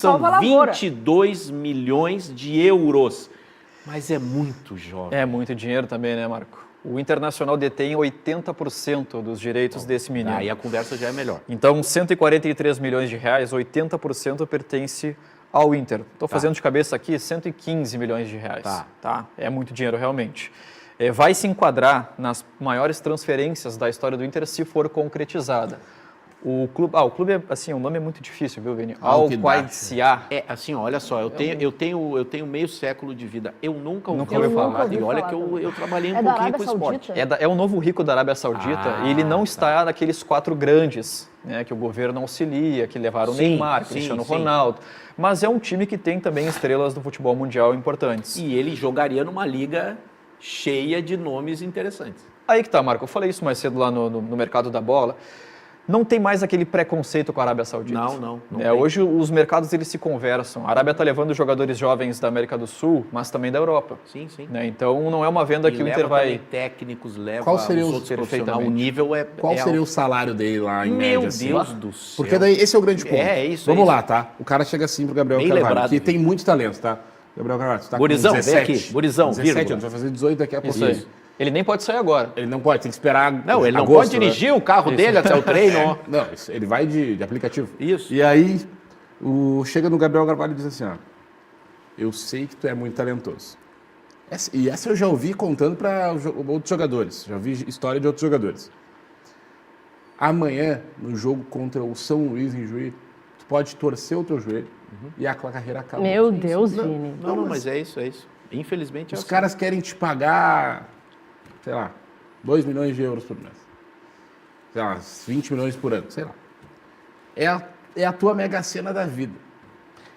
São 22 milhões de euros. Mas é muito jovem. É muito dinheiro também, né, Marco? O Internacional detém 80% dos direitos desse menino. Aí a conversa já é melhor. Então, 143 milhões de reais, 80% pertence ao Inter. Estou fazendo de cabeça aqui 115 milhões de reais. Tá? É muito dinheiro, realmente. Vai se enquadrar nas maiores transferências da história do Inter se for concretizada. O clube assim, o nome é muito difícil, viu, Vini? Al-Qadsiya. É, assim, olha só, eu tenho meio século de vida. Eu nunca ouvi falar. E olha que eu trabalhei um pouquinho com esporte. É o novo rico da Arábia Saudita e ele não está naqueles 4 grandes, né, que o governo auxilia, que levaram o Neymar, Cristiano Ronaldo. Mas é um time que tem também estrelas do futebol mundial importantes. E ele jogaria numa liga cheia de nomes interessantes. Aí que tá, Marco. Eu falei isso mais cedo lá no mercado da bola. Não tem mais aquele preconceito com a Arábia Saudita. Não hoje os mercados eles se conversam. A Arábia está levando jogadores jovens da América do Sul, mas também da Europa. Sim. Né? Então não é uma venda que o Inter vai... técnicos, leva Qual seria os outros profissionais. O nível é... Qual seria o salário dele lá em média? Meu Deus do céu. Porque daí esse é o grande ponto. É isso. Vamos lá, tá? O cara chega assim pro Gabriel Carvalho, lembrado, que tem muito talento, tá? Gabriel Carvalho, tu tá Gurizão, com 17. vem aqui. Gurizão, 17 anos, vai fazer 18 daqui a pouco. Isso. Ele nem pode sair agora. Ele não pode, tem que esperar Não, ele não agosto, pode dirigir o carro dele até o treino. Não, ele vai de aplicativo. Isso. E aí, chega no Gabriel Carvalho e diz assim, ó, eu sei que tu é muito talentoso. Essa eu já ouvi contando para outros jogadores, já ouvi história de outros jogadores. Amanhã, no jogo contra o São Luís em Juí, tu pode torcer o teu joelho e a carreira acaba. Meu Deus, Vini. Não, mas é isso. Infelizmente Os caras querem te pagar, sei lá, 2 milhões de euros por mês. Sei lá, 20 milhões por ano, sei lá. É a tua mega cena da vida.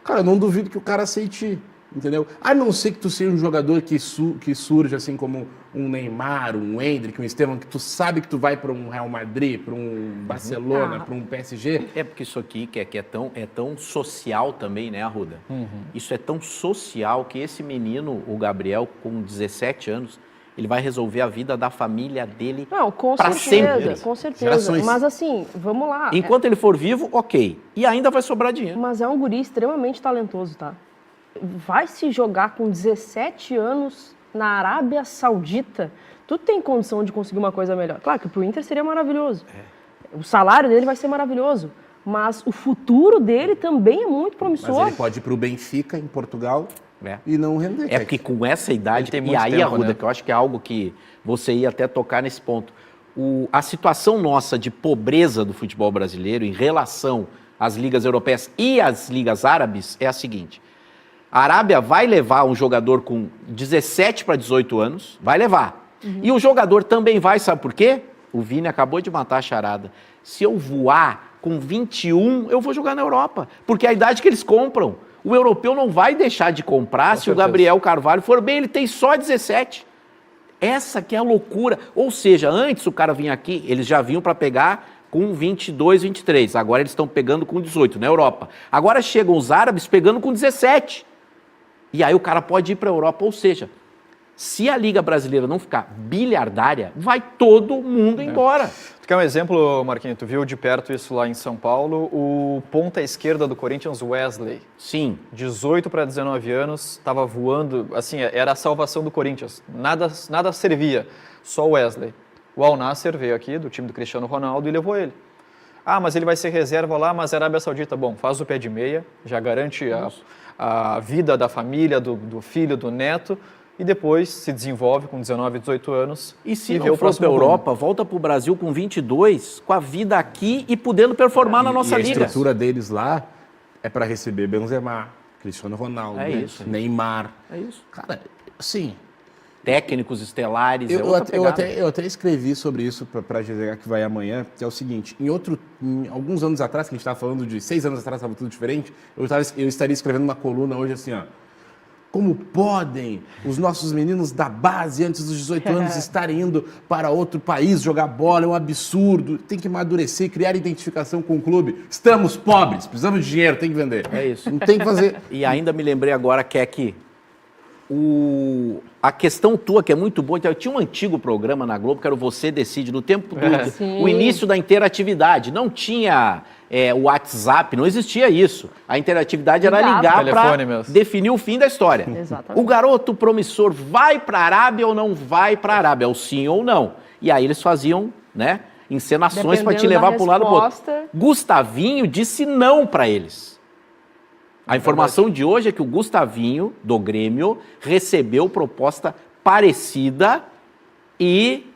Cara, eu não duvido que o cara aceite, entendeu? A não ser que tu seja um jogador que surge assim como um Neymar, um Endrick, um Estevão, que tu sabe que tu vai para um Real Madrid, para um Barcelona, para um PSG. É porque isso aqui que é tão social também, né, Arruda? Isso é tão social que esse menino, o Gabriel, com 17 anos, ele vai resolver a vida da família dele para sempre. Com certeza. Gerações. Mas assim, vamos lá. Enquanto ele for vivo, ok. E ainda vai sobrar dinheiro. Mas é um guri extremamente talentoso, tá? Vai se jogar com 17 anos na Arábia Saudita. Tu tem condição de conseguir uma coisa melhor. Claro que pro Inter seria maravilhoso. O salário dele vai ser maravilhoso. Mas o futuro dele também é muito promissor. Mas ele pode ir pro Benfica, em Portugal, e não render. É porque com essa idade, tem e muito aí, tempo, Arruda, né? que eu acho que é algo que você ia até tocar nesse ponto. A situação nossa de pobreza do futebol brasileiro em relação às ligas europeias e às ligas árabes é a seguinte. A Arábia vai levar um jogador com 17 para 18 anos, vai levar. E o jogador também vai, sabe por quê? O Vini acabou de matar a charada. Se eu voar com 21, eu vou jogar na Europa, porque é a idade que eles compram. O europeu não vai deixar de comprar se o Gabriel Carvalho for bem, ele tem só 17. Essa que é a loucura. Ou seja, antes o cara vinha aqui, eles já vinham para pegar com 22, 23. Agora eles estão pegando com 18 na Europa. Agora chegam os árabes pegando com 17. E aí o cara pode ir para a Europa. Ou seja, se a Liga Brasileira não ficar bilhardária, vai todo mundo embora. Tu quer um exemplo, Marquinhos? Tu viu de perto isso lá em São Paulo? O ponta esquerda do Corinthians, Wesley. Sim. 18 para 19 anos, estava voando, assim, era a salvação do Corinthians. Nada servia, só o Wesley. O Al Nassr veio aqui, do time do Cristiano Ronaldo, e levou ele. Ah, mas ele vai ser reserva lá, mas é Arábia Saudita. Bom, faz o pé de meia, já garante a vida da família, do filho, do neto, e depois se desenvolve com 19, 18 anos. E se não for para a Europa, volta para o Brasil com 22, com a vida aqui e podendo performar na nossa liga. A estrutura deles lá é para receber Benzema, Cristiano Ronaldo, Neymar. É isso. Cara, assim... Técnicos estelares, eu até escrevi sobre isso para a GZH que vai amanhã, que é o seguinte, em alguns anos atrás, que a gente estava falando de 6 anos atrás, estava tudo diferente, eu estaria escrevendo uma coluna hoje assim, ó, como podem os nossos meninos da base, antes dos 18 anos, estarem indo para outro país jogar bola? É um absurdo, tem que amadurecer, criar identificação com o clube. Estamos pobres, precisamos de dinheiro, tem que vender. É isso. Não tem que fazer. E ainda me lembrei agora, Keck, a questão tua, que é muito boa, então, tinha um antigo programa na Globo, que era o Você Decide, no tempo Sim. o início da interatividade. Não tinha o WhatsApp, não existia isso. A interatividade era Ligava. ligar para Telefone mesmo. definir o fim da história. Exatamente. O garoto promissor vai para a Arábia ou não vai para a Arábia? É o sim ou não. E aí eles faziam, né, encenações para te Dependendo levar da para o lado pro outro. resposta. Gustavinho disse não para eles. A informação de hoje é que o Gustavinho, do Grêmio, recebeu proposta parecida e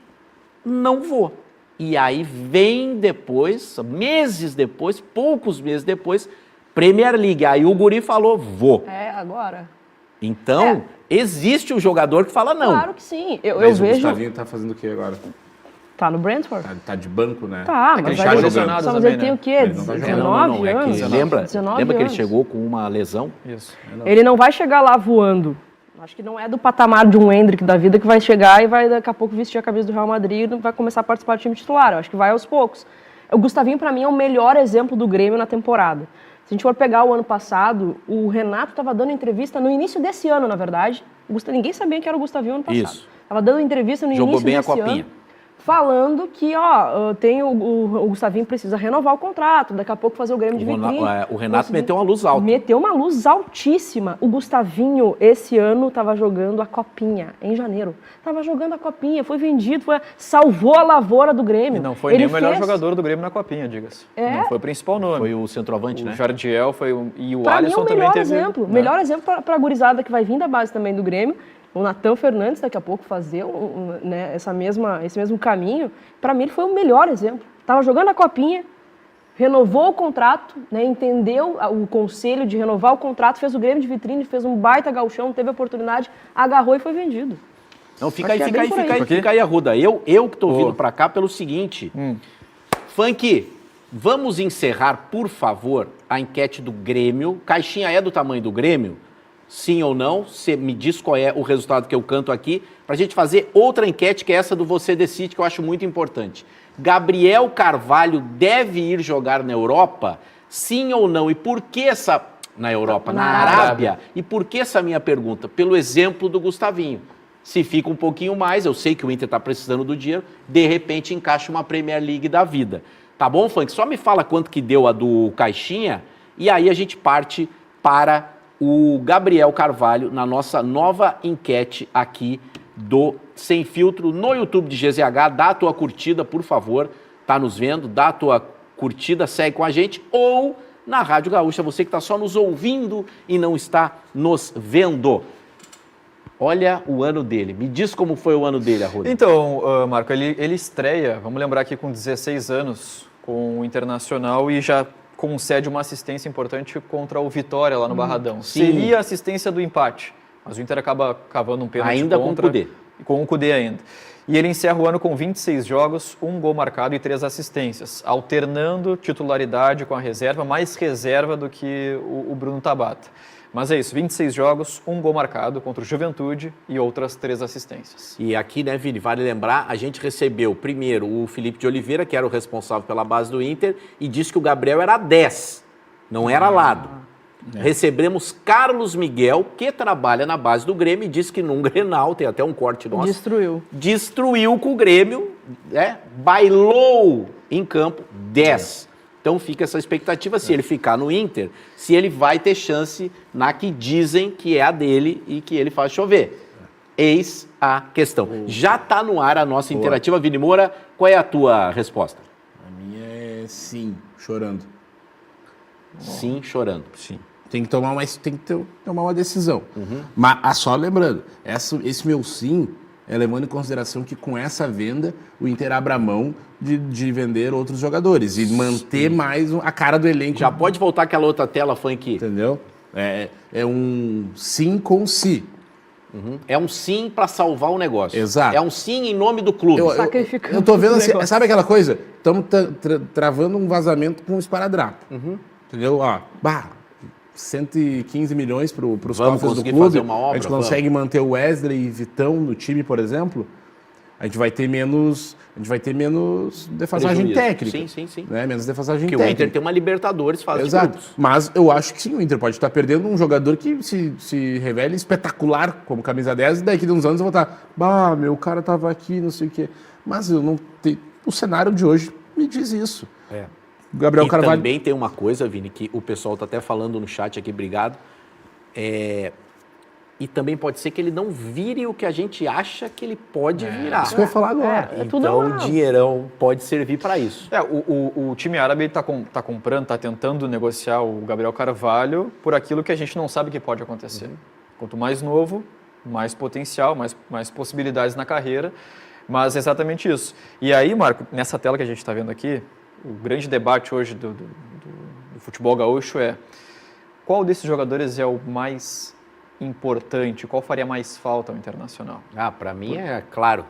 não vou. E aí vem depois, meses depois, poucos meses depois, Premier League. Aí o guri falou, vou. Agora. Então, existe um jogador que fala não. Claro que sim. Eu Mas o vejo... Gustavinho tá fazendo o que agora? Tá no Brentford? Tá de banco, né? Tá, que mas ele vai chegou jogar. lesionado Mas também, ele tem né? o quê? Ele não tá jogando. 19 é que anos? lembra 19 que ele anos. chegou com uma lesão? Isso. Ele não vai chegar lá voando. Acho que não é do patamar de um Endrick da vida que vai chegar e vai daqui a pouco vestir a camisa do Real Madrid e vai começar a participar do time titular. Eu acho que vai aos poucos. O Gustavinho, para mim, é o melhor exemplo do Grêmio na temporada. Se a gente for pegar o ano passado, o Renato estava dando entrevista no início desse ano, na verdade. Ninguém sabia que era o Gustavinho ano passado. Isso. Estava dando entrevista no Jogou início bem a desse copinha. ano, falando que tem o Gustavinho precisa renovar o contrato, daqui a pouco fazer o Grêmio de vitrine. O Renato meteu uma luz alta. Meteu uma luz altíssima. O Gustavinho, esse ano, estava jogando a Copinha, em janeiro. Estava jogando a Copinha, foi vendido, salvou a lavoura do Grêmio. E não foi Ele nem o melhor fez- jogador do Grêmio na Copinha, diga-se. É. Não foi o principal nome. Foi o centroavante, O né? Jardiel e o Pra mim é Alisson o também melhor teve... exemplo. né? Melhor exemplo para a gurizada que vai vir da base também do Grêmio. O Natan Fernandes daqui a pouco fazer né, esse mesmo caminho. Para mim ele foi o melhor exemplo. Estava jogando a Copinha, renovou o contrato, né, entendeu o conselho de renovar o contrato, fez o Grêmio de vitrine, fez um baita gauchão, teve a oportunidade, agarrou e foi vendido. Não, fica Acho aí, que é fica bem aí, por aí. fica aí, fica aí, Arruda. Eu que tô vindo Ô. pra cá pelo seguinte. Funk, vamos encerrar, por favor, a enquete do Grêmio. Caixinha é do tamanho do Grêmio? Sim ou não? Você me diz qual é o resultado que eu canto aqui, pra gente fazer outra enquete, que é essa do Você Decide, que eu acho muito importante. Gabriel Carvalho deve ir jogar na Europa? Sim ou não? E por que essa... Na Europa, na Arábia. E por que essa minha pergunta? Pelo exemplo do Gustavinho. Se fica um pouquinho mais, eu sei que o Inter está precisando do dinheiro, de repente encaixa uma Premier League da vida. Tá bom, Funk? Só me fala quanto que deu a do Caixinha e aí a gente parte para o Gabriel Carvalho na nossa nova enquete aqui do Sem Filtro no YouTube de GZH. Dá a tua curtida, por favor. Tá nos vendo? Dá a tua curtida, segue com a gente. Ou na Rádio Gaúcha, você que está só nos ouvindo e não está nos vendo. Olha o ano dele. Me diz como foi o ano dele, Arruda. Então, Marco, ele estreia, vamos lembrar aqui, com 16 anos com o Internacional e já concede uma assistência importante contra o Vitória lá no Barradão. sim. Seria a assistência do empate, mas o Inter acaba cavando um pênalti Ainda com o contra, Kudê. com o Kudê ainda. E ele encerra o ano com 26 jogos, 1 gol marcado e 3 assistências, alternando titularidade com a reserva, mais reserva do que o Bruno Tabata. Mas é isso, 26 jogos, 1 gol marcado contra o Juventude e outras 3 assistências. E aqui, né, Vini, vale lembrar, a gente recebeu primeiro o Felipe de Oliveira, que era o responsável pela base do Inter, e disse que o Gabriel era 10, não era lado. Recebemos Carlos Miguel, que trabalha na base do Grêmio, e disse que num Grenal, tem até um corte nosso, destruiu com o Grêmio, né, bailou em campo 10. Então fica essa expectativa, se ele ficar no Inter, se ele vai ter chance na que dizem que é a dele e que ele faz chover. Eis a questão. Já está no ar a nossa interativa. Vini Moura, qual é a tua resposta? A minha é sim, chorando. Sim, chorando. Sim. Tem que tomar uma decisão. Mas só lembrando, esse meu sim é levando em consideração que com essa venda o Inter abre a mão de vender outros jogadores e manter mais a cara do elenco. Já pode voltar aquela outra tela, Funk? Entendeu? É um sim com si. É um sim para salvar o negócio. Exato. É um sim em nome do clube. Sacrificando Eu tô vendo o assim, negócio. sabe aquela coisa? Estamos travando um vazamento com um esparadrapo. Entendeu? Ó, 115 milhões para os Vamos cofres do conseguir clube. fazer uma obra, a gente consegue manter o Wesley e Vitão no time, por exemplo. a gente vai ter menos defasagem Prejuízo. técnica. Sim. Né? Menos defasagem Porque o técnica. Inter tem uma Libertadores, fase de Exato. grupos. Mas eu acho que sim, o Inter pode estar perdendo um jogador que se revele espetacular como camisa 10 e daqui de uns anos eu vou estar, meu cara tava aqui, não sei o quê. Mas eu não tenho... O cenário de hoje me diz isso. O Gabriel E Carvalho... também tem uma coisa, Vini, que o pessoal está até falando no chat aqui, obrigado. E também pode ser que ele não vire o que a gente acha que ele pode virar. Isso que eu ia falar agora. tudo Então, uma- o dinheirão pode servir para isso. O time árabe está comprando, está tentando negociar o Gabriel Carvalho por aquilo que a gente não sabe que pode acontecer. Quanto mais novo, mais potencial, mais possibilidades na carreira, mas é exatamente isso. E aí, Marco, nessa tela que a gente está vendo aqui, o grande debate hoje do futebol gaúcho é qual desses jogadores é o mais importante, qual faria mais falta ao Internacional? Para mim é claro.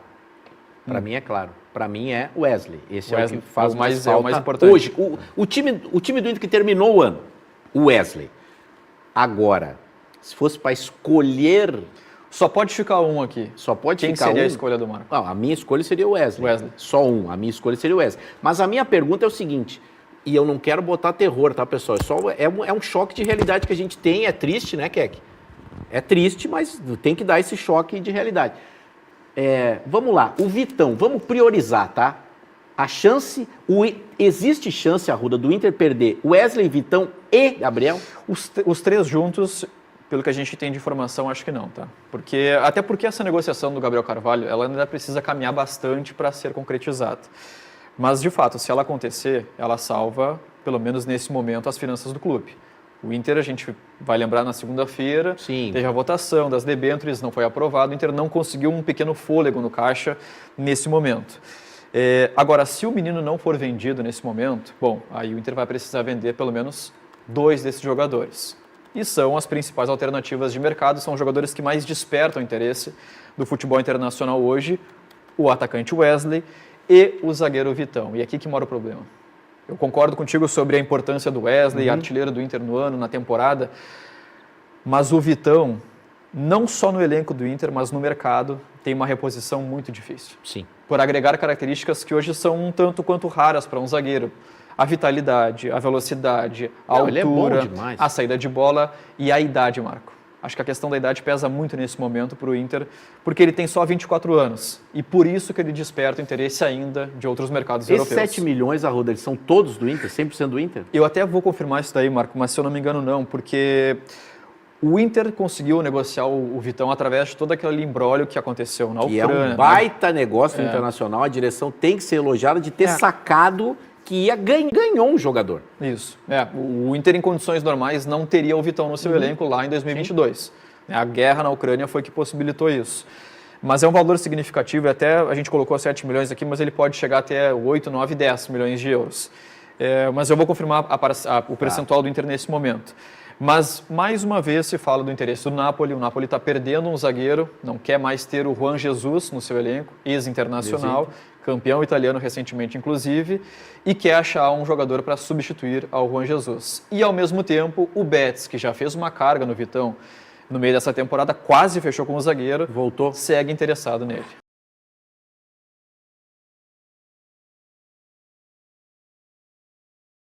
Para mim é claro. Para mim é Wesley. Esse Wesley é o que faz é o mais mais- falta é o mais importante. hoje. O time do Inter que terminou o ano, o Wesley. Agora, se fosse para escolher, Só pode ficar um aqui. só pode Quem ficar seria um. a escolha do Marco? Não, a minha escolha seria o Wesley. Wesley. Só um. A minha escolha seria o Wesley. Mas a minha pergunta é o seguinte, e eu não quero botar terror, tá, pessoal? É um choque de realidade que a gente tem. É triste, né, Keck? É triste, mas tem que dar esse choque de realidade. Vamos lá. O Vitão, vamos priorizar, tá? A chance... existe chance, Arruda, do Inter perder Wesley, Vitão e Gabriel? Os três juntos, pelo que a gente tem de informação, acho que não, tá? Até porque essa negociação do Gabriel Carvalho, ela ainda precisa caminhar bastante para ser concretizada. Mas, de fato, se ela acontecer, ela salva, pelo menos nesse momento, as finanças do clube. O Inter, a gente vai lembrar na segunda-feira, Sim. teve a votação das debêntures, não foi aprovado, o Inter não conseguiu um pequeno fôlego no caixa nesse momento. Agora, se o menino não for vendido nesse momento, bom, aí o Inter vai precisar vender pelo menos 2 desses jogadores. E são as principais alternativas de mercado, são os jogadores que mais despertam o interesse do futebol internacional hoje, o atacante Wesley e o zagueiro Vitão. E aqui que mora o problema. Eu concordo contigo sobre a importância do Wesley, artilheiro do Inter no ano, na temporada, mas o Vitão, não só no elenco do Inter, mas no mercado, tem uma reposição muito difícil. Sim. Por agregar características que hoje são um tanto quanto raras para um zagueiro. A vitalidade, a velocidade, a Não, ele é bom altura, demais. a saída de bola e a idade, Marco. Acho que a questão da idade pesa muito nesse momento para o Inter, porque ele tem só 24 anos. E por isso que ele desperta o interesse ainda de outros mercados Esses europeus. 7 milhões, Arruda, eles são todos do Inter? 100% do Inter? Eu até vou confirmar isso daí, Marco, mas se eu não me engano não, porque o Inter conseguiu negociar o Vitão através de todo aquele imbróglio que aconteceu na Que é Ucrânia. um baita negócio internacional, a direção tem que ser elogiada de ter sacado que ganhou um jogador. Isso. O Inter, em condições normais, não teria o Vitão no seu elenco lá em 2022. A guerra na Ucrânia foi que possibilitou isso. Mas é um valor significativo, e até a gente colocou 7 milhões aqui, mas ele pode chegar até 8, 9, 10 milhões de euros. Mas eu vou confirmar o percentual do Inter nesse momento. Mas, mais uma vez, se fala do interesse do Napoli. O Napoli está perdendo um zagueiro, não quer mais ter o Juan Jesus no seu elenco, ex-internacional, campeão italiano recentemente, inclusive, e quer achar um jogador para substituir ao Juan Jesus. E, ao mesmo tempo, o Betis, que já fez uma carga no Vitão no meio dessa temporada, quase fechou com o zagueiro, Voltou. segue interessado nele.